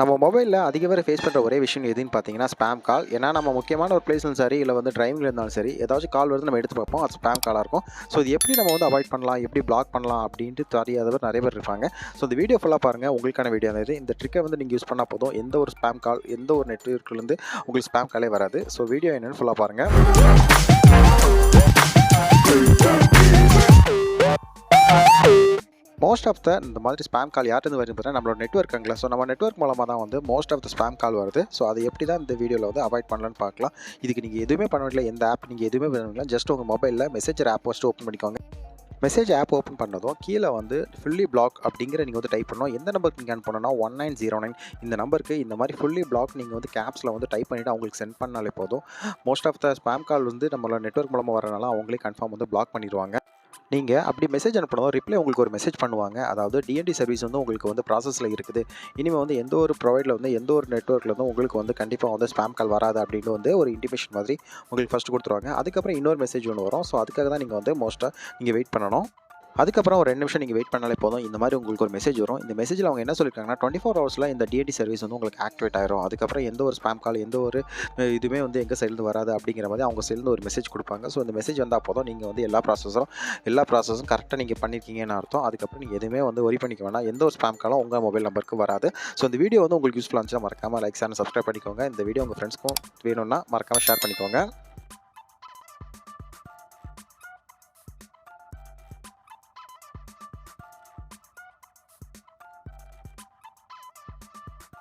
நம்ம மொபைலில் அதிக பேர் ஃபேஸ் பண்ணுற ஒரே விஷயம் எதுன்னு பார்த்தீங்கன்னா ஸ்பேம் கால். ஏன்னா நம்ம முக்கியமான ஒரு பிளேஸ்லும் சரி, இல்லை வந்து டிரைவிங்கில் இருந்தாலும் சரி, ஏதாச்சும் கால் வருது நம்ம எடுத்து பார்ப்போம், அது ஸ்பேம் காலாக இருக்கும். ஸோ இது எப்படி நம்ம வந்து அவாய்ட் பண்ணலாம், எப்படி பிளாக் பண்ணலாம் அப்படின்ட்டு தெரியாதவர் நிறைய பேர் இருப்பாங்க. ஸோ இந்த வீடியோ ஃபுல்லாக பாருங்கள், உங்களுக்கான வீடியோ இது. இந்த ட்ரிக்கை வந்து நீங்கள் யூஸ் பண்ணால் போதும், எந்த ஒரு ஸ்பேம் கால், எந்த ஒரு நெட்வொர்க்லேருந்து உங்களுக்கு ஸ்பேம் காலே வராது. ஸோ வீடியோ என்னென்னு ஃபுல்லாக பாருங்கள். மோஸ்ட் ஆஃப் இந்த மாதிரி ஸ்பேம் கால் யார்ட்டு வருது பார்த்தீங்கன்னா நம்மளோட நெட்வொர்க்குங்களா. ஸோ நம்ம நெட்வொர்க் மூலமாக தான் வந்து மோஸ்ட் ஆஃப் த ஸ்பேம் கால் வருது. ஸோ அதை எப்படி தான் இந்த வீடியோவில் வந்து அவாய்ட் பண்ணலான்னு பார்க்கலாம். இதுக்கு நீங்கள் எதுவுமே பண்ண வேண்டிய, எந்த ஆப் நீங்கள் எதுவுமே பண்ண, ஜஸ்ட் உங்கள் மொபைலில் மெசேஜர் ஆப் ஃபஸ்ட்டு ஓப்பன் பண்ணிக்கோங்க. மெசேஜ் ஆப் ஓப்பன் பண்ணதும் கீழே வந்து ஃபுல்லி பிளாக் அப்படிங்கிற நீங்கள் வந்து டைப் பண்ணணும். எந்த நம்பருக்கு நீங்கள் அனுப்பணும்னா 1909 இந்த நம்பருக்கு இந்த மாதிரி ஃபுல்லி பிளாக் நீங்கள் வந்து கேப்ஸில் வந்து டைப் பண்ணிவிட்டு அவங்களுக்கு சென்ட் பண்ணாலே போதும். மோஸ்ட் ஆஃப் த ஸ்பேம் கால் வந்து நம்மளோட நெட்வொர்க் மூலமாக வரனால அவங்களே கன்ஃபார்ம் வந்து பிளாக் பண்ணிடுவாங்க. நீங்கள் அப்படி மெசேஜ் அனுப்பணும், ரிப்ளை உங்களுக்கு ஒரு மெசேஜ் பண்ணுவாங்க. அதாவது டிஎன்டி சர்வீஸ் வந்து உங்களுக்கு வந்து ப்ராசஸில் இருக்குது, இனிமேல் வந்து எந்த ஒரு ப்ரொவைடில் வந்து எந்த ஒரு நெட்வொர்க்கில் வந்து உங்களுக்கு வந்து கண்டிப்பாக வந்து ஸ்பேம் கால் வராது அப்படின்னு வந்து ஒரு இன்டிமேஷன் மாதிரி உங்களுக்கு ஃபஸ்ட்டு கொடுத்துருவாங்க. அதுக்கப்புறம் இன்னொரு மெசேஜ் ஒன்று வரும். ஸோ அதுக்காக தான் நீங்கள் வந்து மோஸ்ட்டாக நீங்கள் வெயிட் பண்ணணும். அதுக்கப்புறம் ஒரு 2 நிமிஷம் நீங்கள் வெயிட் பண்ணாலே போதும். இந்த மாதிரி உங்களுக்கு ஒரு மெசேஜ் வரும். இந்த மெசேஜில் அவங்க என்ன சொல்லியிருக்காங்கன்னா 24 ஹவர்ஸில் இந்த டிஎன்டி சர்வீஸ் வந்து உங்களுக்கு ஆக்டிவேட் ஆயிரும். அதுக்கப்புறம் எந்த ஒரு ஸ்பேம் கால், எந்த ஒரு இதுவுமே வந்து எங்கள் சைட்லேருந்து வராது அப்படிங்கிற மாதிரி அவங்க சைட்லேருந்து ஒரு மெசேஜ் கொடுப்பாங்க. ஸோ இந்த மெசேஜ் வந்தால் போதும், நீங்கள் வந்து எல்லா ப்ராசஸும் கரெக்டாக நீங்கள் பண்ணியிருக்கீங்கன்னு அர்த்தம். அதுக்கப்புறம் நீங்கள் எதுவுமே வந்து ஒரி பண்ணிக்க வேண்டாம். எந்த ஒரு ஸ்பேம் காலும் உங்கள் மொபைல் நம்பருக்கு வராது. ஸோ இந்த வீடியோ வந்து உங்களுக்கு யூஸ்ஃபுல்லாக இருந்துச்சுன்னா மறக்காமல் லைக், சேனல் சப்ஸ்கிரைப் பண்ணிக்கோங்க. இந்த வீடியோ உங்கள் ஃப்ரெண்ட்ஸ்க்கும் வேணும்னா மறக்காமல் ஷேர் பண்ணிக்கோங்க.